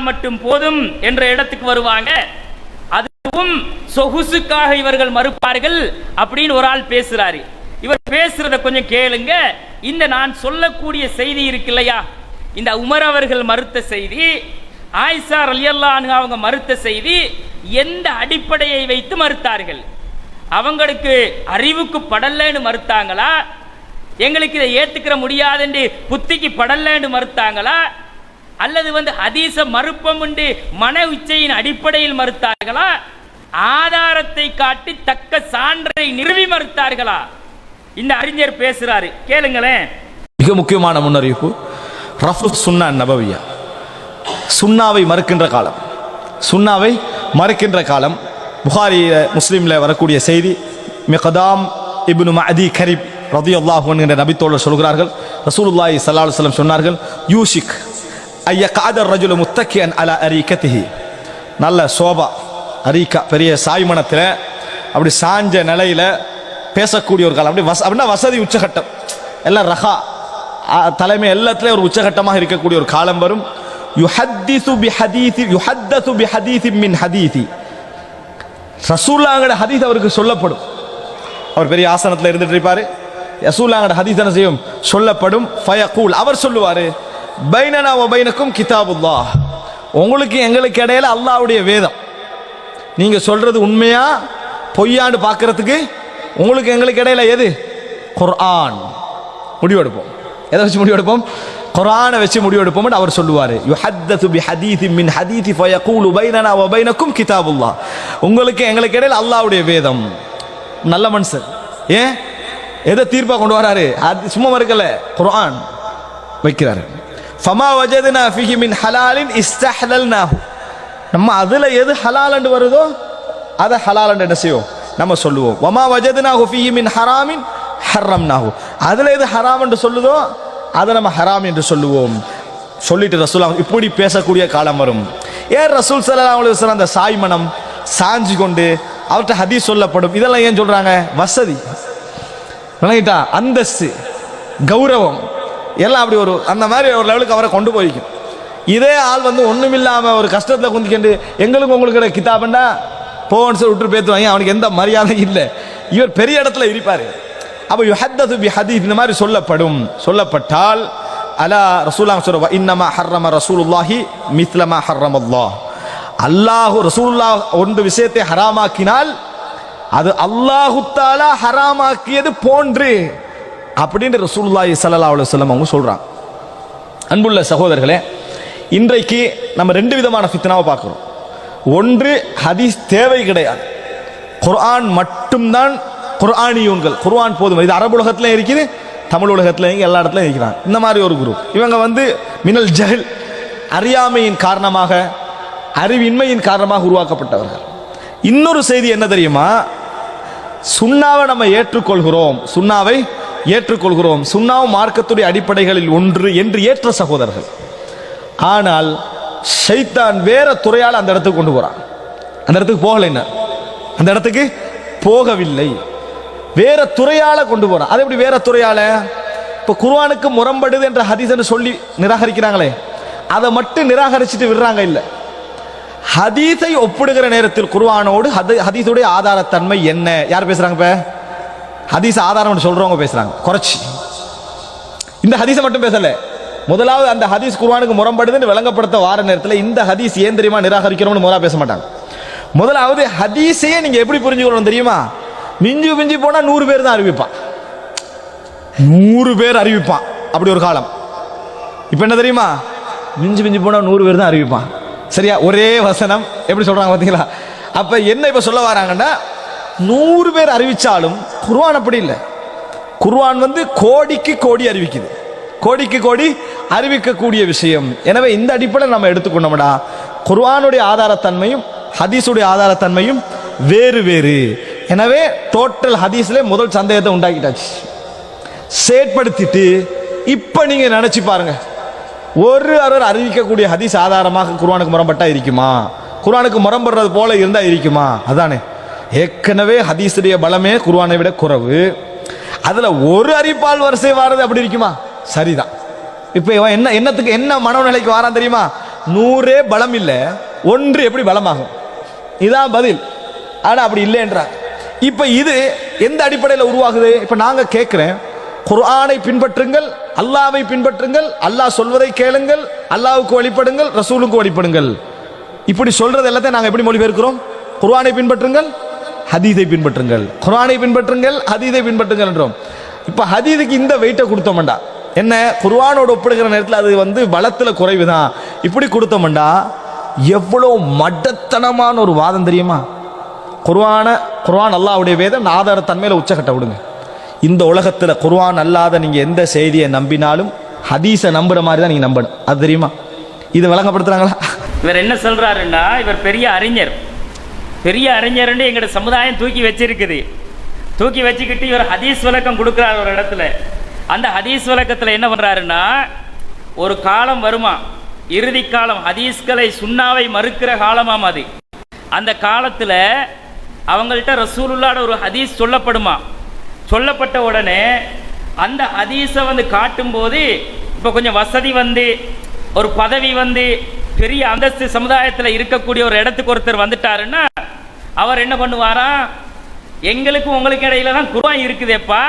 மட்டும் போதும் என்ற இடத்துக்கு வருவாங்க. அதுவும் சொகுசுக்காக இவர்கள் மறுப்பார்கள் அப்படின்னு ஒரு ஆள் பேசுறாரு. இவர் பேசுறத கொஞ்சம் கேளுங்க. இந்த நான் சொல்லக்கூடிய செய்தி இருக்கு இல்லையா, இந்த உமர் அவர்கள் மறுத்த செய்தி, ஆயிஷா ரலியல்லாஹு அன்ஹா அவங்க மறுத்த செய்தி எந்த அடிப்படையை வைத்து மறுத்தார்கள்? அவங்களுக்கு அறிவுக்கு படலன்னு மறுத்தாங்களா, எங்களுக்கு இதை ஏத்துக்கிற முடியாதுன்னு புத்திக்கு படலன்னு மறுத்தாங்களா, அல்லது ஹதீஸ மறுப்பம் என்று மன இச்சையின் அடிப்படையில் மறுத்தார்களா, ஆதாரத்தை காட்டி தக்க சான்றை நிறுவி மறுத்தார்களா? இந்த அறிஞர் பேசுறாரு, கேளுங்களேன். மிக முக்கியமான முன்னறிவிப்பு, ரஃபு சுன்னா நபவியா, சுன்னாவை மறுக்கின்ற காலம், சுன்னாவை மறுக்கின்ற காலம். புகாரி முஸ்லீம்ல வரக்கூடிய செய்தி, மிக்தாம் இப்னு மஅதி கரிப் ரலியல்லாஹு அன்ஹு என்ற நபித்தோழர் சொல்கிறார்கள், ரசூலுல்லாஹி ஸல்லல்லாஹு அலைஹி வஸல்லம் சொன்னார்கள், யூஷிக் ஐயகஅத الرجل متكئا على اريكته, நல்ல சோபா அரிக்கா பெரிய சாய்மனத்தில் அப்படி சாஞ்ச நிலையில பேசக்கூடிய ஒரு காலம். அப்படின்னா வசதி உச்சகட்டம், எல்லாம் ரஹா தலைமை எல்லாத்துலேயும் ஒரு உச்சகட்டமாக இருக்கக்கூடிய ஒரு காலம் வரும். யுஹத்திசு பிஹதீசி யுஹத்தசு பிஹதீசி மின் ஹதீசி, ரசூலுல்லாஹ்வோட ஹதீஸ் அவருக்கு சொல்லப்படும். அவர் பெரிய ஆசனத்தில் இருந்துட்டு இருப்பாரு, ரசூலுல்லாஹ்வோட ஹதீஸ் என்ன செய்யும், சொல்லப்படும். ஃபயகூல், அவர் சொல்லுவாரு, பைனனா வ பைனக்கும் கிதாபுல்லாஹ், உங்களுக்கு எங்களுக்கு இடையில அல்லாஹ்வுடைய வேதம், நீங்க சொல்றது உண்மையா பொய்யான்னு பார்க்கறதுக்கு உங்களுக்கு எங்களுக்கு இடையில எது, குர்ஆன். முடிவெடுப்போம். எதை வச்சு முடிவெடுப்போம்? குர்ஆனை வச்சு முடிவெடுப்போம் அவர் சொல்லுவார். யுஹத்தசு பிஹதீஸி மின் ஹதீஸி ஃபயகூலு பைனனா வ பைனக்கும் கிதாபுல்லாஹ், உங்களுக்கு எங்களுக்கு இடையில அல்லாஹ்வுடைய வேதம். நல்ல மனுஷன், ஏன் எதை தீர்ப்பா கொண்டு வராரு? அது சும்மா இருக்கல, குர்ஆன் வைக்கிறாரு. ஃபமா வஜத்னா ஃபீஹி மின் ஹலாலின் இஸ்தஹலல்னாஹு, நம்ம அதுல எது ஹலால் வருதோ அதை ஹலால் என்ன செய்வோம், நம்ம சொல்லுவோம். வமா வஜத்னாஹு ஃபீஹி மின் ஹராமின் ஹர்ரம்னாஹு, அதுல எது ஹராம் என்று சொல்லுதோ அதை நம்ம ஹராம் என்று சொல்லுவோம். சொல்லிட்டு ரசூல் இப்படி பேசக்கூடிய காலம் வரும். ஏன் ரசூல் ஸல்லல்லாஹு அலைஹி வஸல்லம் அந்த சாய்மனம் சாஞ்சி கொண்டு அவர்கிட்ட ஹதீஸ் சொல்லப்படும், இதெல்லாம் ஏன் சொல்றாங்க? வசதி, விளங்கிட்டா, அந்தஸ்து, கௌரவம் எல்லாம் அப்படி ஒரு அந்த மாதிரி ஒரு லெவலுக்கு அவரை கொண்டு போய்க்கும். இதே ஆள் ஒண்ணுமில்லாம ஒரு கஷ்டத்தில் குந்திக்கிண்டு எங்களுக்கு உங்களுக்கு கிதாபண்டா போன்னு சொல்லி விட்டு பேத்துவாங்க, அவனுக்கு எந்த மரியாதையும் இல்லை. இவர் பெரிய இடத்துல இருப்பாரு. அப்ப யுஹத்தசு பிஹதீஸ் இந்த மாதிரி சொல்லப்பட்டால் அலா ரசூலுல்லாஹ் சொல்ற இன்னமா ஹர்ரம ரசூலுல்லாஹி மிஸ்லமா ஹர்ரமல்லாஹ், அல்லாஹ் ரசூலுல்லாஹ் ஒன்று விஷயத்தை ஹராமாக்கினால் அது அல்லாஹு தஆலா ஹராமாக்கியது போன்று அப்படின்னு ரசூலுல்லாஹி ஸல்லல்லாஹு அலைஹி வஸல்லம் அவங்க சொல்றாங்க. அன்புள்ள சகோதரர்களே, இன்றைக்கு நம்ம ரெண்டு விதமான ஃபித்னாவை பார்க்கிறோம். ஒன்று, ஹதீஸ் தேவை கிடையாது, குர்ஆன் மட்டும்தான் குர்ஆனியூன்கள், குர்ஆன் போதும். இது அரபு உலகத்தில் இருக்குது, தமிழ் உலகத்தில் எல்லா இடத்துலையும் இருக்கிறாங்க. இந்த மாதிரி ஒரு குரூப். இவங்க மினல் ஜஹல், அறியாமையின் காரணமாக, அறிவின்மையின் காரணமாக உருவாக்கப்பட்டவர்கள். இன்னொரு செய்தி என்ன தெரியுமா, சுன்னாவை நம்ம ஏற்றுக்கொள்கிறோம், சுன்னாவை ஏற்றுக்கொள்கிறோம், சுன்னாவும் மார்க்கத்துடைய அடிப்படைகளில் ஒன்று என்று ஏற்ற சகோதரர்கள். ஆனால் ஷைத்தான் வேற துறையால் அந்த இடத்துக்கு கொண்டு போறான். அந்த இடத்துக்கு போகலை, என்ன அந்த இடத்துக்கு போகவில்லை, வேற துறையால கொண்டு போறான். அது எப்படி வேற துறையால? இப்ப குர்ஆனுக்கு முரண்படுது என்ற ஹதீஸ் சொல்லி நிராகரிக்கிறாங்களே, அதை மட்டும் நிராகரிச்சுட்டு விடுறாங்க. இல்ல, ஹதீஸை ஒப்பிடுகிற நேரத்தில் குர்ஆனோடு ஹதீஸுடைய ஆதாரத்தன்மை என்ன, யார் பேசுறாங்க? இப்ப ஹதீஸ் ஆதாரம் சொல்றவங்க பேசுறாங்க குறைச்சி. இந்த ஹதீஸை மட்டும் பேசல, முதலாவது அந்த ஹதீஸ் குர்ஆனுக்கு முரண்படுதுன்னு விளங்கப்படுத்த வார நேரத்தில் இந்த ஹதீஸ் ஏன் தெரியுமா நிராகரிக்கிறோம்னு முதல்ல பேச மாட்டாங்க. முதலாவது ஹதீஸையே நீங்க எப்படி புரிஞ்சுக்கணும் தெரியுமா? மிஞ்சி போனா 100 பேர் தான் அறிவிப்பான், 100 பேர் அறிவிப்பான். அப்படி ஒரு காலம். இப்ப என்ன தெரியுமா, மிஞ்சி போனா 100 பேர் தான் அறிவிப்பான். சரியா? ஒரே வசனம் எப்படி சொல்றாங்க பாத்தீங்களா? அப்ப என்ன இப்ப சொல்ல வராங்கன்னா, 100 பேர் அறிவிச்சாலும் குர்ஆன் அப்படி இல்லை. குர்ஆன் கோடிக்கு கோடி அறிவிக்குது, கோடிக்கு கோடி அறிவிக்கக்கூடிய விஷயம். எனவே இந்த அடிப்படையில் நம்ம எடுத்துக்கொண்டோம்டா, குர்ஆனுடைய ஆதாரத்தன்மையும் ஹதீஸுடைய ஆதாரத்தன்மையும் வேறு வேறு. எனவே டோட்டல் ஹதீஸ்ல முதல் சந்தேகத்தை உண்டாக்கிட்டாச்சு, செயற்படுத்திட்டு இப்ப நீங்க நினைச்சு பாருங்க, ஒரு அறிவிக்கக்கூடிய ஹதீஸ் ஆதாரமாக குர்ஆனுக்கு முரண்பட்டா இருக்குமா? குர்ஆனுக்கு முரண்படுறது போல இருந்தா இருக்குமா? அதானே, ஏற்கனவே ஹதீஸுடைய பலமே குர்ஆனை விட குறைவு, அதுல ஒரு அறிவிப்பால் வரிசை வாரது அப்படி இருக்குமா? சரிதான். இப்ப என்னத்துக்கு என்ன மனநிலைக்கு வாரான் தெரியுமா? 100 பலம் இல்லை, 1 எப்படி பலமாகும்? இதான் பதில். ஆனா அப்படி இல்லைன்றாங்க. இப்ப இது எந்த அடிப்படையில் உருவாகுது? இப்ப நாங்க கேட்கிறேன், குர்ஆனை பின்பற்றுங்கள், அல்லாஹ்வை பின்பற்றுங்கள், அல்லாஹ் சொல்வதை கேளுங்கள், அல்லாஹ்வுக்கு வழிபடுங்கள், ரசூலுக்கு வழிபடுங்கள். இப்படி சொல்றது எல்லாத்தையும் நாங்க எப்படி மொழிபெயர்க்கிறோம்? குர்ஆனை பின்பற்றுங்கள், ஹதீஸை பின்பற்றுங்கள், குர்ஆனை பின்பற்றுங்கள், ஹதீஸை பின்பற்றுங்கள் என்றோம். இப்ப ஹதீஸுக்கு இந்த வெயிட்டை கொடுத்தோம்டா, என்ன குர்ஆனோடு ஒப்பிடுகிற நேரத்தில் அது பலத்துல குறைவுதான், இப்படி கொடுத்தோம்டா எவ்வளவு மடத்தனமான ஒரு வாதம் தெரியுமா? குர்ஆன் அல்லாஹ்வுடைய வேதம், ஆதாரத்தன்மையில உச்சக்கட்ட விடுங்க. இந்த உலகத்துல குர்ஆன் அல்லாத நீங்க எந்த செய்தியை நம்பினாலும் ஹதீஸை நம்புற மாதிரி தான் நீங்க நம்பணும். அது தெரியுமா? இது விளங்கப்படுத்துறாங்களா? இவர் என்ன சொல்றாருன்னா, இவர் பெரிய அறிஞர், பெரிய அறிஞர்னு எங்களோட சமுதாயம் தூக்கி வச்சிருக்குது. தூக்கி வச்சுக்கிட்டு இவர் ஹதீஸ் விளக்கம் கொடுக்குறார் ஒரு இடத்துல. அந்த ஹதீஸ் விளக்கத்தில் என்ன பண்றாருன்னா, ஒரு காலம் வருமா, இறுதி காலம், ஹதீஸ்களை சுன்னாவை மறுக்கிற காலமாம் அது. அந்த காலத்தில் அவங்கள்ட்ட ரசூலுல்லாஹ்ட ஒரு ஹதீஸ் சொல்லப்படுமா. சொல்லப்பட்ட உடனே அந்த ஹதீஸை காட்டும்போது, இப்போ கொஞ்சம் வசதி ஒரு பதவி பெரிய அந்தஸ்து சமுதாயத்தில் இருக்கக்கூடிய ஒரு இடத்துக்கு ஒருத்தர் வந்துட்டாருன்னா அவர் என்ன பண்ணுவாராம், எங்களுக்கும் உங்களுக்கு இடையில தான் குர்ஆன் இருக்குதேப்பா,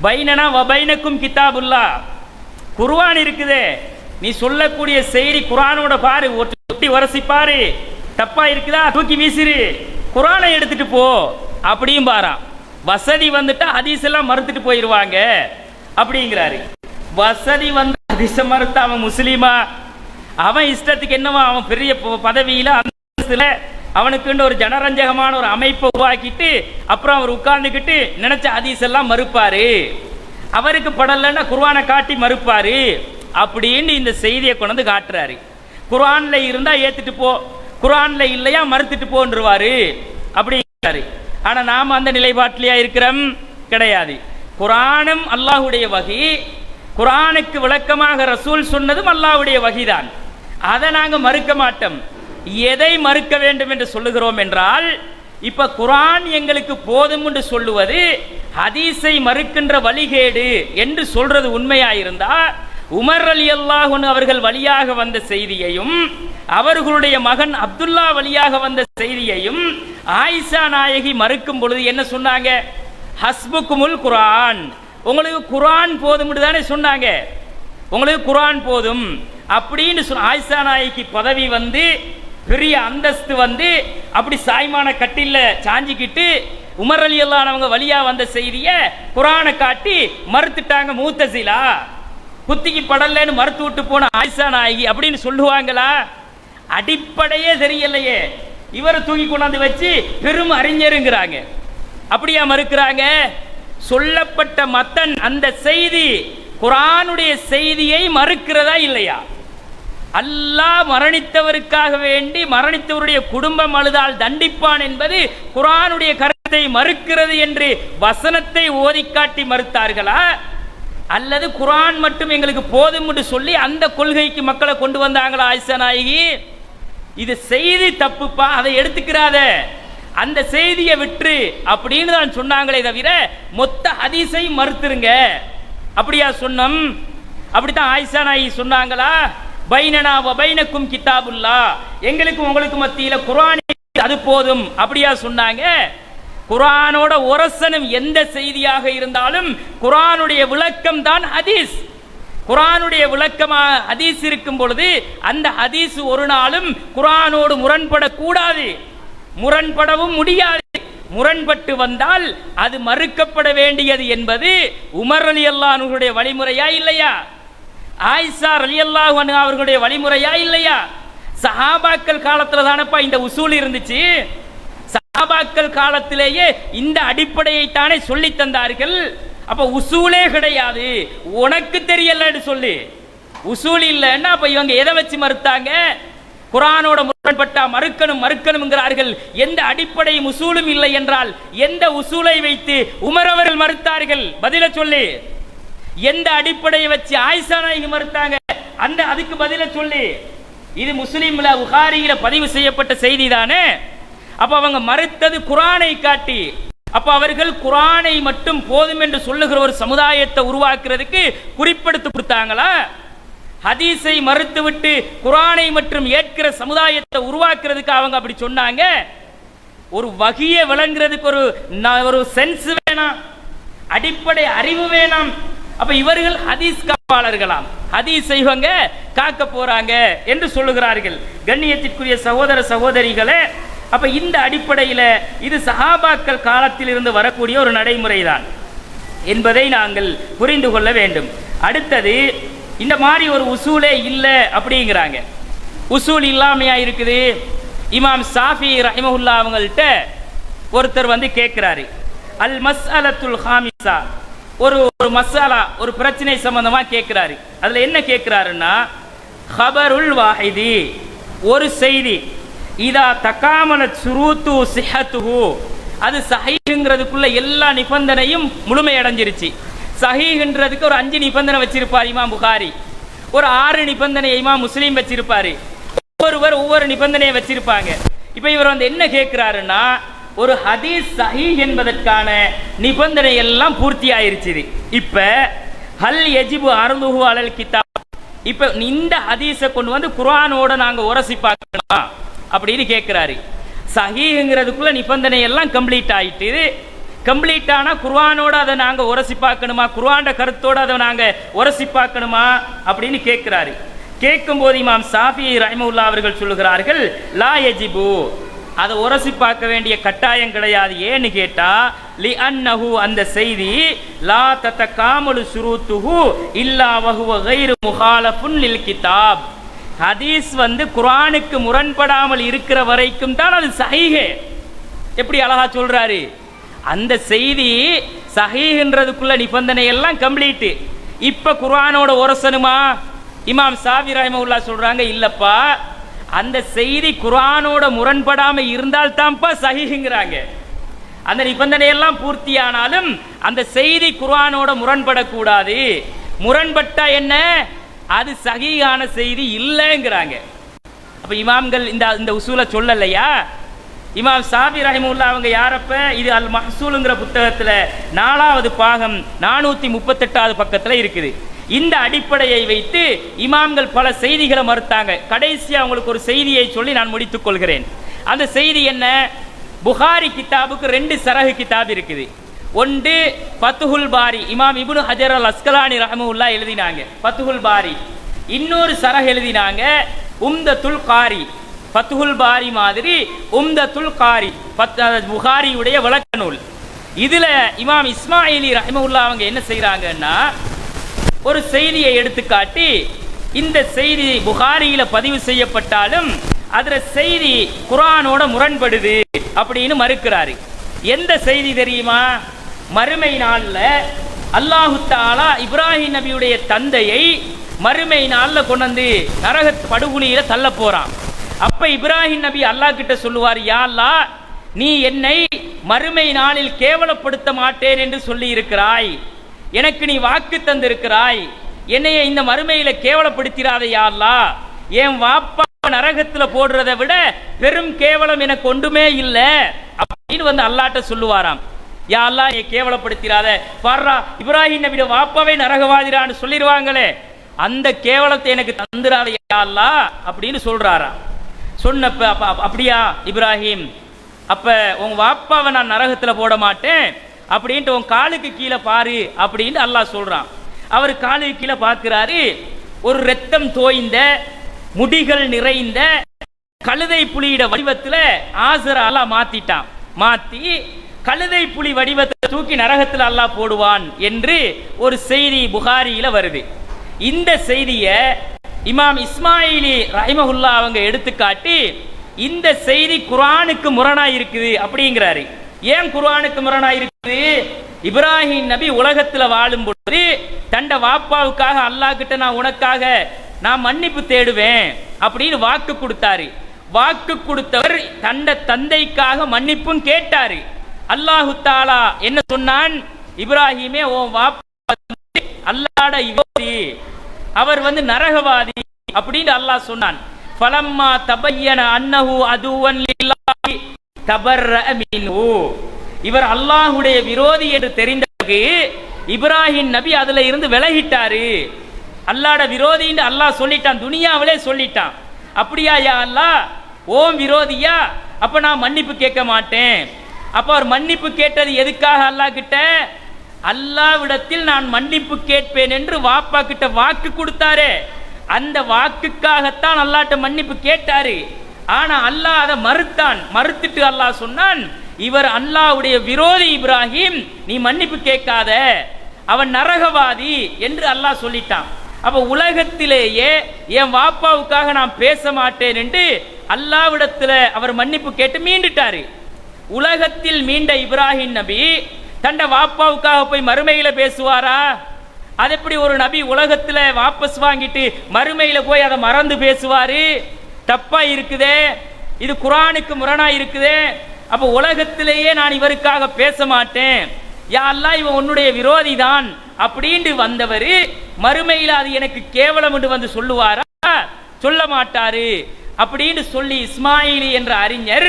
பைனனா வபைனக்கும் கிதாபுல்லா, குர்ஆன் இருக்குதே, நீ சொல்லக்கூடிய செய்தி குர்ஆனோட பாரு, ஒட்டி வரசி பாரு, தப்பா இருக்குதா தூக்கி வீசிரு, குர்ஆனை எடுத்துட்டு போ அப்படியும் பாராம். வசதி வந்துட்டா ஹதீஸ் எல்லாம் மறுத்துட்டு போயிடுவாங்க அப்படிங்கிறாரு. வசதி ஹதீஸை மறுத்த அவன் முஸ்லீமா? அவன் இஷ்டத்துக்கு என்னவோ, அவன் பெரிய பதவியில அந்தஸ்துல அவனுக்குன்னு ஒரு ஜனரஞ்சகமான ஒரு அமைப்பை உருவாக்கிட்டு அப்புறம் அவர் உட்கார்ந்துக்கிட்டு நினைச்ச ஹதீஸ் எல்லாம் மறுப்பாரு. அவருக்கு படலன்னா குர்ஆனை காட்டி மறுப்பாரு அப்படின்னு இந்த செய்தியை கொண்டு காட்டுறாரு. குர்ஆன்ல இருந்தா ஏத்துட்டு போ, குர்ஆன்ல இல்லையா மறுத்துட்டு போன்றுவாரு அப்படிங்கிறாரு. ஆனா நாம அந்த நிலைப்பாட்டிலேயா இருக்கிறோம்? கிடையாது. குர்ஆனும் அல்லாஹ்வுடைய வஹி, குர்ஆனுக்கு விளக்கமாக ரசூல் சொன்னதும் அல்லாஹ்வுடைய வஹிதான். அதை நாங்க மறுக்க மாட்டோம். எதை மறுக்க வேண்டும் என்று சொல்லுகிறோம் என்றால், இப்ப குர்ஆன் எங்களுக்கு போதும் என்று சொல்லுவது ஹதீஸை மறுக்கின்ற வழிகேடு என்று சொல்றது உண்மையாயிருந்தா, உமர் ரலியல்லாஹு அன்ஹு அவர்கள் வழியாக வந்த செய்தியையும் அவர்களுடைய மகன் அப்துல்லா வழியாக வந்த செய்தியையும் ஆயிஷா நாயகி மறுக்கும் பொழுது என்ன சொன்னாங்க? ஹஸ்புக்குமுல் குர்ஆன், உங்களுக்கு குர்ஆன் போதும் தானே சொன்னாங்க, உங்களுக்கு குர்ஆன் போதும் அப்படின்னு ஆயிஷா நாயகி பதவி பெரிய அந்தஸ்து அப்படி சாய்மான கட்டில சாஞ்சிக்கிட்டு உமர் ரலியல்லாஹு அன்ஹு அவங்க வழியா வந்த செய்தியை குர்ஆனை காட்டி மறுத்துட்டாங்க. மூத்தசிலா குத்திக்கு படலன்னு மறுத்து விட்டு போன ஆயிஷா நாயகி அப்படின்னு சொல்லுவாங்களா? அடிப்படையே தெரியலையே. இவரை தூக்கி கொண்டாந்து வச்சு பெரும் அறிஞருங்கிறாங்க. அப்படியா மறுக்கிறாங்க? சொல்லப்பட்ட மத்தன் அந்த செய்தி குர்ஆனுடைய செய்தியை மறுக்கிறதா இல்லையா? அல்லாஹ் மரணித்தவருக்காக வேண்டி மரணித்தவருடைய குடும்பம் அழுதால் தண்டிப்பான் என்பது குர்ஆனுடைய கருத்தை மறுக்கிறது என்று வசனத்தை ஓதி காட்டி மறுத்தார்களா? அல்லது குர்ஆன் மட்டும் எங்களுக்கு போதும் என்று சொல்லி அந்த கொள்கைக்கு மக்களை கொண்டு வந்தாங்களா ஆயிஷா நாயகி? இது செய்தி தப்புப்பா, அதை எடுத்துக்கிறாத, அந்த செய்தியை விட்டு அப்படின்னு தான் சொன்னாங்களே தவிர மொத்த ஹதீஸை மறுத்துருங்க அப்படியா சொன்னோம்? அப்படித்தான் ஆயிஷா நாயகி சொன்னாங்களா? பைனனா வபைனக்கும் கிதாபுல்லா, எங்களுக்கு உங்களுக்கு மத்தியில குர்ஆன் அது போதும் அப்படியா சொன்னாங்க? குர்ஆனோட ஒரசனம் எந்த செய்தியாக இருந்தாலும் குர்ஆனுடைய விளக்கம் தான் ஹதீஸ். குர்ஆனுடைய விளக்கமாக ஹதீஸ் இருக்கும் பொழுது அந்த ஹதீஸ் ஒரு நாளும் குர்ஆனோடு முரண்படக்கூடாது, முரண்படவும் முடியாது. முரண்பட்டு வந்தால் அது மறுக்கப்பட வேண்டியது என்பது உமர் ரலியல்லாஹு அன்ஹுடைய வழிமுறையா இல்லையா? ஆயிஷா ரலியல்லாஹு அன்ஹா அவர்களுடைய வழிமுறையா இல்லையா? சஹாபாக்கள் காலத்துல தானப்பா இந்த உசூல் இருந்துச்சு. சஹாபாக்கள் காலத்திலேயே இந்த அடிப்படையை தானே சொல்லி தந்தார்கள். அப்ப உசூலே கிடையாது, உனக்கு தெரியலன்னு சொல்லி உசூல் இல்லைன்னா அப்ப இவங்க எதை வச்சு மறுத்தாங்க? குர்ஆனோட முரண்பட்டா மறுக்கணும்ங்கிறார்கள். எந்த அடிப்படையும் உசூலும் இல்லை என்றால் எந்த உசூலை வைத்து உமர் அவர்கள் மறுத்தார்கள்? பதில சொல்லி. எந்த அடிப்படையை வச்சு ஆயிஷா நாயகி மறுத்தாங்க? அந்த அதுக்கு பதில சொல்லி. இது முஸ்லிம்ல புகாரியில பதிவு செய்யப்பட்ட செய்தி தானே. அப்ப அவங்க மறுத்தது குர்ஆனை காட்டி. அப்ப அவர்கள் குர்ஆனை மட்டும் போதும் என்று சொல்லுகிற ஒரு சமுதாயத்தை உருவாக்குறதுக்கு குறிப்பெடுத்து கொடுத்தாங்களா? ஹதீஸை மறுத்துவிட்டு குர்ஆனை மற்றும் ஏற்கிற சமுதாயத்தை உருவாக்குறதுக்கு அவங்க அப்படி சொன்னாங்க. ஒரு வகியை விளங்குறதுக்கு ஒரு சென்ஸ் வேணாம், அடிப்படை அறிவு வேணாம். அப்ப இவர்கள் ஹதீஸ் காப்பாளர்களாம், ஹதீஸ் இவங்க காக்க போறாங்க என்று சொல்லுகிறார்கள். கண்ணியத்திற்குரிய சகோதர சகோதரிகளே, அப்ப இந்த அடிப்படையில் இது சஹாபாக்கள் காலத்தில் இருந்து வரக்கூடிய ஒரு நடைமுறைதான் என்பதை நாங்கள் புரிந்து கொள்ள வேண்டும். அடுத்தது, இந்த மாதிரி ஒரு உசூலே இல்லை அப்படிங்கிறாங்க. உசூல் இல்லாமையா இருக்குது. இமாம் ஷாஃபி ரஹிமஹுல்லா அவங்கள்ட்ட ஒருத்தர் வந்து கேட்கிறாரு, அல் மஸ்அலத்துல் ஹாமிஸா, ஒரு மசாலா, ஒரு பிரச்சனை சம்பந்தமா கேட்கிறாரு. அதுல என்ன கேட்கிறாருன்னா, ஹபருல் வாஹிதி, ஒரு செய்தி, இதா தகாமலத் சுரூத்து சிஹத்துஹு, அது சஹீஹ்ங்கிறதுக்குள்ள எல்லா நிபந்தனையும் முழுமையடைஞ்சிருச்சு. சஹீஹ்ன்றதுக்கு ஒரு 5 நிபந்தனை வச்சிருப்பார் இமாம் புகாரி, ஒரு 6 நிபந்தனை இமாம் முஸ்லீம் வச்சிருப்பாரு, ஒவ்வொருவர் ஒவ்வொரு நிபந்தனையை வச்சிருப்பாங்க. இப்ப இவர் வந்து என்ன கேட்கிறாருன்னா, ஒரு ஹதீஸ் சஹீஹ் என்பதற்கான நிபந்தனை எல்லாம் பூர்த்தி ஆயிருச்சு. இப்ப ஹல் யஜிபு அர்துஹு அலல் கிதாப், இப்ப இந்த ஹதீஸை கொண்டு வந்து குர்ஆனோட நாங்க உரசி பார்க்கணுமா அப்படின்னு கேட்கிறாரு. சஹீஹ்ங்கிறதுக்குள்ள நிபந்தனை எல்லாம் கம்ப்ளீட் ஆயிட்டு, கம்ப்ளீட் ஆனா குர்ஆனோட அதை நாங்க உரசி பார்க்கணுமா, குர்ஆன் கருத்தோட அதை நாங்க உரசி பார்க்கணுமா அப்படின்னு கேட்கிறாரு. கேட்கும் போது இமாம் ஷாஃபி ரஹிமஹுல்லா அவர்கள் சொல்லுகிறார்கள், லா யஜிபு, அதை உரசி பார்க்க வேண்டிய கட்டாயம் கிடையாது. ஏன்னு கேட்டா, லி அன்னஹு, அந்த செய்தி, லா ததகாமலு ஷுரூத்துஹு இல்லா வஹுவ கைரு முஹாலஃபுன் லில் கிதாப், ஹதீஸ் வந்து குர்ஆனுக்கு முரண்படாமல் இருக்கிற வரைக்கும் தான் அது சஹீஹ். எப்படி அழகா சொல்றாரு, அந்த செய்தி சஹீஹ்ன்றதுக்குள்ள நிபந்தனை எல்லாம் கம்ப்ளீட். இப்ப குர்ஆனோட உரசனுமா? இமாம் ஷாஃபி ரஹிமஹுல்லா சொல்றாங்க, இல்லப்பா, அந்த செய்தி குர்ஆனோட முரண்படாம இருந்தால் தான்ப்பா சஹீஹ்ங்கறாங்க. அந்த நிபந்தனை எல்லாம் பூர்த்தியானாலும் அந்த செய்தி குர்ஆனோட முரண்படக்கூடாது. முரண்பட்டா என்ன, அது சஹீஹான செய்தி இல்லைங்கிறாங்க. அப்ப இமாம்கள் இந்த உசூலை சொல்லலையா? இமாம் ஷாஃபி ரஹிமஹுல்லா அவங்க யாரப்ப, இது அல் மஹ்சூலுங்கிற புத்தகத்துல 4வது பாகம் 438வது பக்கத்துல இருக்குது. இந்த அடிப்படையை வைத்து இமாம்கள் பல செய்திகளை மறுத்தாங்க. கடைசியா அவங்களுக்கு ஒரு செய்தியை சொல்லி நான் முடித்துக் கொள்கிறேன். அந்த செய்தி என்ன, புகாரி கிதாபுக்கு 2 சரஹ் கிதாப் இருக்குது. ஒன்று ஃபத்ஹுல் பாரி, இமாம் இப்னு ஹஜர் அல் அஸ்கலானி ரஹ்மத்துல்லாஹி எழுதினாங்க ஃபத்ஹுல் பாரி. இன்னொரு சரஹ் எழுதினாங்க உம்தத்துல் காரி. ஃபத்ஹுல் பாரி மாதிரி உம்தத்துல் காரி புகாரியுடைய விளக்க நூல். இதுல இமாம் இஸ்மாயிலி ரஹ்மத்துல்லாஹி அவங்க என்ன செய்யறாங்கன்னா, ஒரு செய்தியை எடுத்துக்காட்டி, இந்த செய்தி புகாரியில பதிவு செய்யப்பட்டாலும் அதுல செய்தி குர்ஆனோட முரண்படுது அப்படின்னு மறுக்கிறாரு. எந்த செய்தி தெரியுமா? மறுமை நாள்ல அல்லாஹு தஆலா இப்ராஹிம் நபியுடைய தந்தையை மறுமை நாள்ல கொண்டு நரக படுகொலியில தள்ள போறான். அப்ப இப்ராஹிம் நபி அல்லாஹ் கிட்ட சொல்லுவார், யா அல்லாஹ், நீ என்னை மறுமை நாளில் கேவலப்படுத்த மாட்டேன் என்று சொல்லி இருக்கிறாய், எனக்கு நீ வாக்கு தந்திருக்கிறாய், என்னைய இந்த மறுமையில கேவலப்படுத்திராத யா அல்லாஹ், என் வாப்பா நரகத்துல போடுறதை விட பெரும் கேவலம் எனக்கு ஒன்றுமே இல்லை அப்படின்னு வந்து அல்லாஹ்ட்ட சொல்லுவாராம். யா அல்லாஹ், நீ கேவலப்படுத்திராத, பாரா இப்ராஹிம் நபியோட வாப்பாவே நரகவாதிரான்னு சொல்லிடுவாங்களே, அந்த கேவலத்தை எனக்கு தந்துராத யா அல்லாஹ் அப்படின்னு சொல்றாராம். சொன்னப்ப அப்படியா இப்ராஹிம், அப்ப உங்க வாப்பாவை நான் நரகத்துல போட மாட்டேன் அப்படின்ட்டு உன் காலுக்கு கீழே பாரு அப்படின்னு அல்லாஹ் சொல்றான். அவர் காலுக்கு கீழே பார்க்கிறாரு, ஒரு ரத்தம் தோய்ந்த முடிகள் நிறைந்த கழுதை புலியிட வடிவத்தில் ஆசர அல்லாஹ் மாத்திட்டான். மாத்தி கழுதை புலி வடிவத்தை தூக்கி நரகத்தில் அல்லாஹ் போடுவான் என்று ஒரு செய்தி புகாரியில வருது. இந்த செய்தியை இமாம் இஸ்மாயிலி ரஹிமஹுல்லா அவங்க எடுத்துக்காட்டி, இந்த செய்தி குர்ஆனுக்கு முரணா இருக்குது அப்படிங்கிறாரு. ஏன் குர்ஆனுக்கு முரணா இருக்குது? இப்ராஹிம் நபி உலகத்துல வாழும் பொழுது தண்ட வாப்பாவுக்காக அல்லாஹ் கிட்ட நான் உனக்காக நான் மன்னிப்பு தேடுவேன் அப்படின்னு வாக்கு கொடுத்தாரு. வாக்கு கொடுத்தவர் தண்ட தந்தைக்காக மன்னிப்பும் கேட்டாரு. அல்லாஹு தஆலா என்ன சொன்னான், இப்ராஹிமே உன் வாப்பா அல்லாஹ்ட விரோதி, அவர் வந்து நரகவாதி அப்படின்னு அல்லாஹ் சொன்னான். ஃபலம்மா தபய்யன அன்னஹு அதுவன் லில்லாஹி தபர்ரஅ மின்ஹு, இவர் அல்லாஹ்வுடைய விரோதி என்று தெரிந்த பிறகு இப்ராஹிம் நபி அதுல இருந்து விலகிட்டாரு. அல்லாஹ்ட விரோதின்னு அல்லாஹ் சொல்லிட்டான், துனியாவிலே சொல்லிட்டான். அப்படியா யா அல்லாஹ், ஓம் விரோதியா? அப்ப நான் மன்னிப்பு கேட்க மாட்டேன். அப்ப அவர் மன்னிப்பு கேட்டது எதுக்காக அல்லாஹ் கிட்ட? அல்லாஹ்விடத்தில் நான் மன்னிப்பு கேட்பேன் என்று வாப்பா கிட்ட வாக்கு கொடுத்தாரே, அந்த வாக்குக்காகத்தான் அல்லாஹ்ட்ட மன்னிப்பு கேட்டாரு. ஆனா அல்லாஹ் அதை மறுத்தான். மறுத்துட்டு அல்லாஹ் சொன்னான், இவர் அல்லாஹ்வுடைய விரோதி இப்ராஹிம், நீ மன்னிப்பு கேட்காத, அவன் நரகவாதி என்று அல்லாஹ் சொல்லிட்டான். அப்ப உலகத்திலேயே என் வாப்பாவுக்காக நான் பேச மாட்டேன் என்று அல்லாஹ்விடத்துல அவர் மன்னிப்பு கேட்டு மீண்டுட்டாரு. உலகத்தில் மீண்ட இப்ராஹிம் நபி தண்ட வாப்பாவுக்காக போய் மறுமையில பேசுவாரா? அது எப்படி ஒரு நபி உலகத்துல வாபஸ் வாங்கிட்டு மறுமையில போய் அதை மறந்து பேசுவாரு? தப்பா இருக்குதே, இது குர்ஆனுக்கு முரணா இருக்குதே. அப்ப உலகத்திலேயே நான் இவருக்காக பேச மாட்டேன், யா அல்லாஹ் இவன் உன்னுடைய விரோதி தான் அப்படின்னு வந்தவர் மறுமையில அது எனக்கு கேவலம் என்று வந்து சொல்லுவாரா? சொல்ல மாட்டாரு. அப்படின்னு சொல்லி இஸ்மாயிலி என்ற அறிஞர்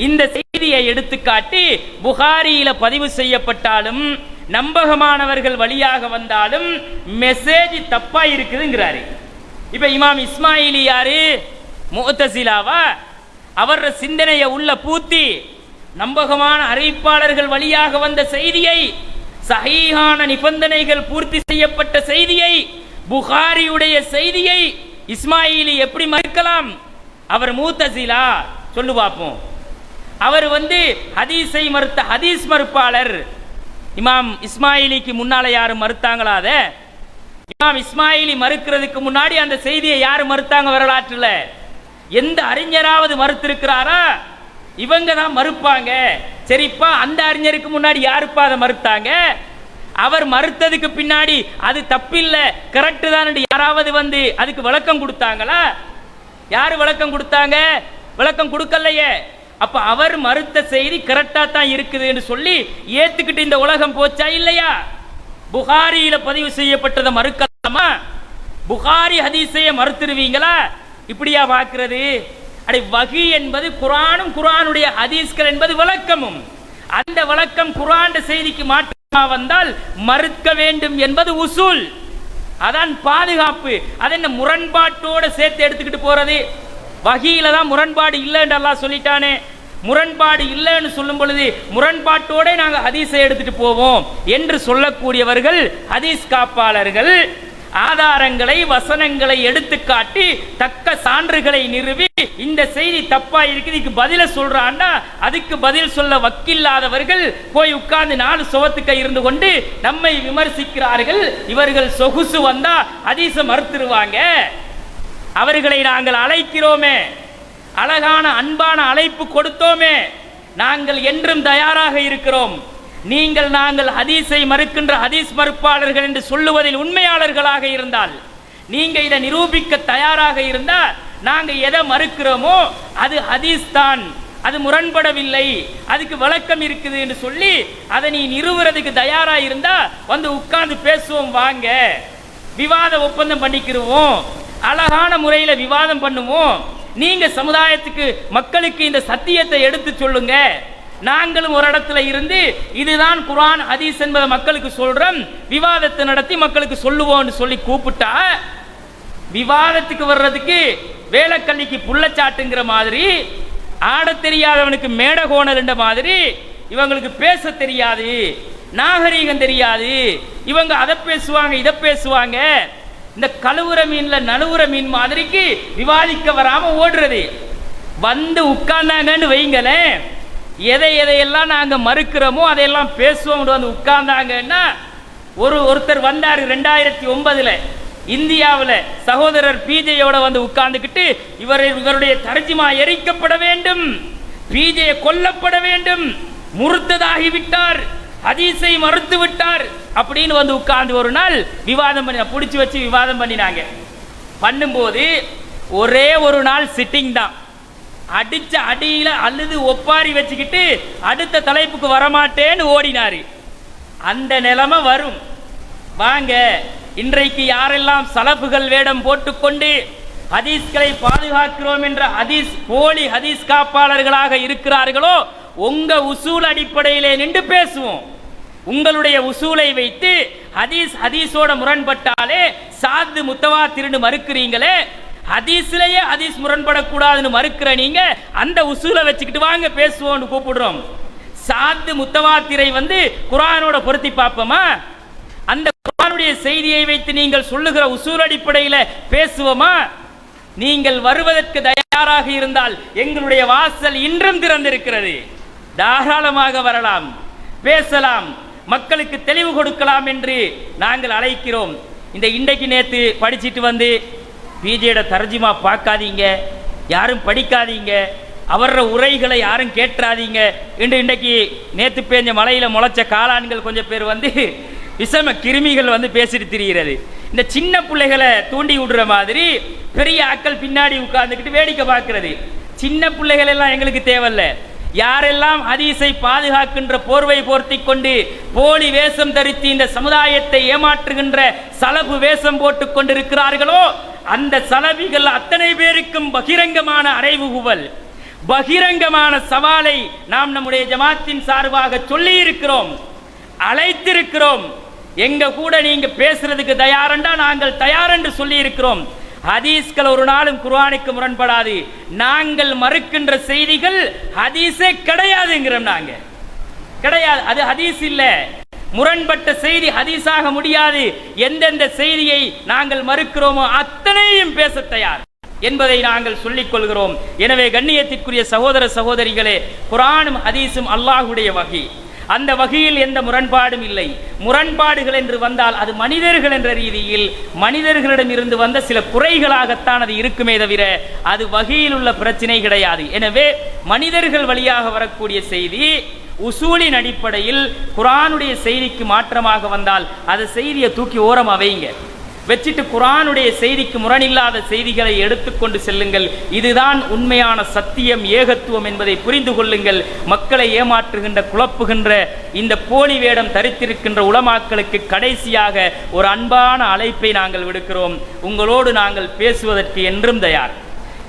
இந்த செய்தியை எடுத்துக்காட்டி புகாரியில பதிவு செய்யப்பட்டாலும் நம்பகமானவர்கள் வழியாக வந்தாலும் மெசேஜ் தப்பா இருக்குதுங்கிறாரு. இப்ப இமாம் இஸ்மாயிலி யாரு? முஅ்தஸிலாவா? அவர சிந்தனையை உள்ள பூத்தி நம்பகமான அறிவிப்பாளர்கள் வழியாக வந்த செய்தியை, சஹீஹான நிபந்தனைகள் பூர்த்தி செய்யப்பட்ட செய்தியை, புகாரியுடைய செய்தியை இஸ்மாயிலி எப்படி மறுக்கலாம்? அவர் முஅ்தஸிலா. சொல்லு பார்ப்போம். அவர் ஹதீஸை மறுத்த ஹதீஸ் மறுப்பாளர். இமாம் இஸ்மாயிலிக்கு முன்னால யாரு மறுத்தாங்களா? அத இமாம் இஸ்மாயிலி மறுக்கிறதுக்கு முன்னாடி அந்த செய்தியை யாரு மறுத்தாங்க? வரலாற்றுல எந்த அறிஞராவது மறுத்திருக்கிறாரா? இவங்க தான் மறுப்பாங்க. சரிப்பா, அந்த அறிஞருக்கு முன்னாடி யாருப்பா அதை மறுத்தாங்க? அவர் மறுத்ததுக்கு பின்னாடி அது தப்பில்ல, கரெக்ட் தான் யாராவது அதுக்கு விளக்கம் கொடுத்தாங்களா? யாரு விளக்கம் கொடுத்தாங்க? விளக்கம் கொடுக்கலையே. அப்ப அவர் மறுத்த செய்தி கரெக்டா தான் இருக்குது என்று சொல்லி ஏத்துக்கிட்டு இந்த உலகம் போச்சா இல்லையா? புகாரியில பதிவு செய்யப்பட்டதை மறுக்கலாமா? புகாரி ஹதீஸையை மறுத்துருவீங்களா? இப்படியா பார்க்கிறது? அடே, வஹி என்பது குர்ஆனும் குர்ஆனுடைய ஹதீஸ்கள் என்பது விளக்கமும். அந்த விளக்கம் குர்ஆன் செய்திக்கு மாற்றமா வந்தால் மறுக்க வேண்டும் என்பது உசூல். அதான் பாதுகாப்பு. அது என்ன முரண்பாட்டோட சேர்த்து எடுத்துக்கிட்டு போறது? வஹீல தான் முரண்பாடு இல்லைன்னு அல்லாஹ் சொல்லிட்டானே. முரண்பாடு இல்லைன்னு சொல்லும் பொழுது முரண்பாட்டோட நாங்க ஹதீஸை எடுத்துட்டு போவோம் என்று சொல்லக்கூடியவர்கள் ஹதீஸ் காப்பாளர்கள். ஆதாரங்களை வசனங்களை எடுத்து காட்டி தக்க சான்றுகளை நிறுவி இந்த செய்தி தப்பா இருக்குது, இதுக்கு பதில சொல்றான்னா அதுக்கு பதில் சொல்ல வக்கில்லாதவர்கள் போய் உட்கார்ந்து 4 சுவத்துக்க இருந்து கொண்டு நம்மை விமர்சிக்கிறார்கள். இவர்கள் சொகுசு வந்தா ஹதீஸ மறுத்துருவாங்க. அவர்களை நாங்கள் அழைக்கிறோமே, அழகான அன்பான அழைப்பு கொடுத்தோமே, நாங்கள் என்றும் தயாராக இருக்கிறோம். நாங்கள் ஹதீஸை மறுக்கின்ற ஹதீஸ் மறுப்பாளர்கள் என்று சொல்லுவதில் உண்மையாளர்களாக இருந்தால், நீங்க இதை நிரூபிக்க தயாராக இருந்தா, நாங்க எதை மறுக்கிறோமோ அது ஹதீஸ் தான், அது முரண்படவில்லை, அதுக்கு விளக்கம் இருக்குது என்று சொல்லி அதை நீ நிறுவுறதுக்கு தயாரா இருந்தா உட்கார்ந்து பேசுவோம், வாங்க விவாத ஒப்பந்தம் பண்ணிக்கிறோம், அழகான முறையில் விவாதம் பண்ணுவோம். நீங்க சமுதாயத்துக்கு மக்களுக்கு இந்த சத்தியத்தை எடுத்து சொல்லுங்க. நாங்களும் ஒரு இடத்துல இருந்து இதுதான் குர்ஆன் ஹதீஸ் என்பதை மக்களுக்கு சொல்றோம், விவாதத்தை நடத்தி மக்களுக்கு சொல்லுவோம்னு சொல்லி கூப்பிட்டா, விவாதத்துக்கு வர்றதுக்கு வேலைக்கல்லிக்கு புள்ளச்சாட்டுங்கிற மாதிரி, ஆட தெரியாதவனுக்கு மேடகோணல் என்ற மாதிரி, இவங்களுக்கு பேச தெரியாது, நாகரீகம் தெரியாது, இவங்க அதை பேசுவாங்க இதை பேசுவாங்க, இந்த கழுவுற மீன்ல நழுவுற மீன் மாதிரிக்கு விவாதிக்க வராம ஓடுறது. உட்கார்ந்தாங்கன்னு வைங்களேன், எதையெல்லாம் நாங்க மறுக்கிறோமோ அதையெல்லாம் பேசுவோம். உட்கார்ந்தாங்கன்னா ஒருத்தர் வந்தாரு 2009 இந்தியாவில், சகோதரர் பிஜேயோட உட்கார்ந்துக்கிட்டு இவருடைய தர்ஜுமா எரிக்கப்பட வேண்டும், பிஜே கொல்லப்பட வேண்டும், முர்த்ததாகிவிட்டார், ஹதீஸை மறுத்து விட்டார் அப்படின்னு உட்கார்ந்து ஒரு நாள் விவாதம் பண்ணி பிடிச்சி வச்சு விவாதம் பண்ணினாங்க. பண்ணும்போது ஒரே ஒரு நாள் சிட்டிங் தான். அடிச்ச அடியில அழுது ஒப்பாரி வச்சுக்கிட்டு அடுத்த தலைப்புக்கு வரமாட்டேன்னு ஓடினாரு. அந்த நிலைமை வரும். வாங்க, இன்றைக்கு யாரெல்லாம் சலப்புகள் வேடம் போட்டுக்கொண்டு ஹதீஸ்களை பாதுகாக்கிறோம் என்ற போலி ஹதீஸ் காப்பாளர்களாக இருக்கிறார்களோ, உங்க உசூல் அடிப்படையிலே நின்று பேசுவோம். உங்களுடைய உசூலை வைத்து ஹதீஸோட முரண்பட்டாலே சாது முத்தவாத்திர்னு மறுக்கிறீங்களே, ஹதீஸ்லயே ஹதீஸ் முரண்படக்கூடாதுன்னு மறுக்கிற நீங்க அந்த உசூலை வச்சுக்கிட்டு வாங்க பேசுவோம்னு கூப்பிடுறோம். சாது முத்தவாத்திரை குர்ஆனோட பொருத்தி பார்ப்போமா? அந்த குர்ஆனுடைய செய்தியை வைத்து நீங்கள் சொல்லுகிற உசூல் அடிப்படையில் பேசுவோமா? நீங்கள் வருவதற்கு தயாராக இருந்தால் எங்களுடைய வாசல் இன்றும் திறந்திருக்கிறது. தாராளமாக வரலாம், பேசலாம், மக்களுக்கு தெளிவு கொடுக்கலாம் என்று நாங்கள் அழைக்கிறோம். இந்த இன்றைக்கு நேற்று படிச்சிட்டு பிஜேட தர்ஜிமா பார்க்காதீங்க, யாரும் படிக்காதீங்க, அவர உரைகளை யாரும் கேட்றாதீங்க என்று இன்றைக்கு நேற்று பேஞ்ச மலையில முளைச்ச காளான்கள் கொஞ்சம் பேர் விஷம கிருமிகள் பேசிட்டு திரிகிறது. இந்த சின்ன பிள்ளைகளை தூண்டி விடுற மாதிரி பெரிய ஆக்கள் பின்னாடி உட்கார்ந்துக்கிட்டு வேடிக்கை பார்க்கிறது. சின்ன பிள்ளைகள் எல்லாம் எங்களுக்கு தேவையில்லை. யாரெல்லாம் ஹதீஸை பாதுகாக்கின்ற போர்வை போர்த்தி கொண்டு போலி வேஷம் தரித்து இந்த சமுதாயத்தை ஏமாற்றுகின்ற சலபு வேஷம் போட்டுக் கொண்டிருக்கிறார்களோ அந்த சலபிகள் அத்தனை பேருக்கும் பகிரங்கமான அறைவுகுவல், பகிரங்கமான சவாலை நாம் நம்முடைய ஜமாத்தின் சார்பாக சொல்லி இருக்கிறோம், அழைத்திருக்கிறோம். எங்க கூட நீங்க பேசுறதுக்கு தயாரண்டா நாங்கள் தயார் என்று சொல்லி இருக்கிறோம். ஹதீஸ்கள் ஒரு நாளும் குர்ஆனுக்கு முரண்படாது. நாங்கள் மறுக்கின்ற செய்திகள் ஹதீஸே கிடையாதுங்கிறோம். நாங்க கிடையாது, அது ஹதீஸ் இல்ல. முரண்பட்ட செய்தி ஹதீஸாக முடியாது. எந்தெந்த செய்தியை நாங்கள் மறுக்கிறோமோ அத்தனையும் பேச தயார் என்பதை நாங்கள் சொல்லிக் கொள்கிறோம். எனவே கண்ணியத்திற்குரிய சகோதர சகோதரிகளே, குர்ஆனும் ஹதீஸும் அல்லாஹ்வுடைய வகை. அந்த வகையில் எந்த முரண்பாடும் இல்லை. முரண்பாடுகள் என்று வந்தால் அது மனிதர்கள் என்ற ரீதியில் மனிதர்களிடம் இருந்து வந்த சில குறைகளாகத்தான் அது இருக்குமே தவிர அது வகையில் உள்ள பிரச்சனை கிடையாது. எனவே மனிதர்கள் வழியாக வரக்கூடிய செய்தி உசூலின் அடிப்படையில் குர்ஆனுடைய செய்திக்கு மாற்றமாக வந்தால் அது செய்தியை தூக்கி ஓரமா வைங்க, வச்சிட்டு குர்ஆனுடைய செய்திக்கு முரணில்லாத செய்திகளை எடுத்துக்கொண்டு செல்லுங்கள். இதுதான் உண்மையான சத்தியம், ஏகத்துவம் என்பதை புரிந்து கொள்ளுங்கள். மக்களை ஏமாற்றுகின்ற குழப்புகின்ற இந்த போலி வேடம் தரித்திருக்கின்ற உலமாக்களுக்கு கடைசியாக ஒரு அன்பான அழைப்பை நாங்கள் விடுக்கிறோம். உங்களோடு நாங்கள் பேசுவதற்கு என்றும் தயார்,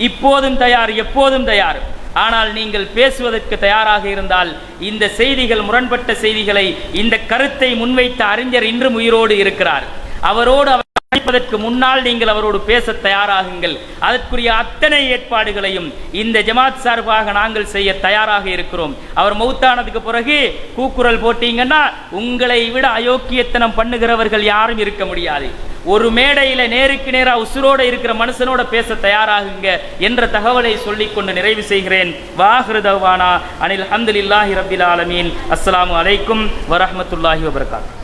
இப்போதும் தயார், எப்போதும் தயார். ஆனால் நீங்கள் பேசுவதற்கு தயாராக இருந்தால் இந்த செய்திகள், முரண்பட்ட செய்திகளை, இந்த கருத்தை முன்வைத்த அறிஞர் இன்றும் உயிரோடு இருக்கிறார். அவரோடு அழைப்பதற்கு முன்னால் நீங்கள் அவரோடு பேச தயாராகுங்கள். அதற்குரிய அத்தனை ஏற்பாடுகளையும் இந்த ஜமாத் சார்பாக நாங்கள் செய்ய தயாராக இருக்கிறோம். அவர் மௌத்தானதுக்கு பிறகு கூக்குரல் போட்டீங்கன்னா உங்களை விட அயோக்கியத்தனம் பண்ணுகிறவர்கள் யாரும் இருக்க முடியாது. ஒரு மேடையில நேருக்கு நேரா உசுரோடு இருக்கிற மனுஷனோட பேச தயாராகுங்க என்ற தகவலை சொல்லிக்கொண்டு நிறைவு செய்கிறேன். வாஹிரு தவானா அனில் ஹம்துலில்லாஹி ரப்பில் ஆலமீன். அஸ்ஸலாமு அலைக்கும் வரஹ்மத்துல்லாஹி வபரகாத்துஹு.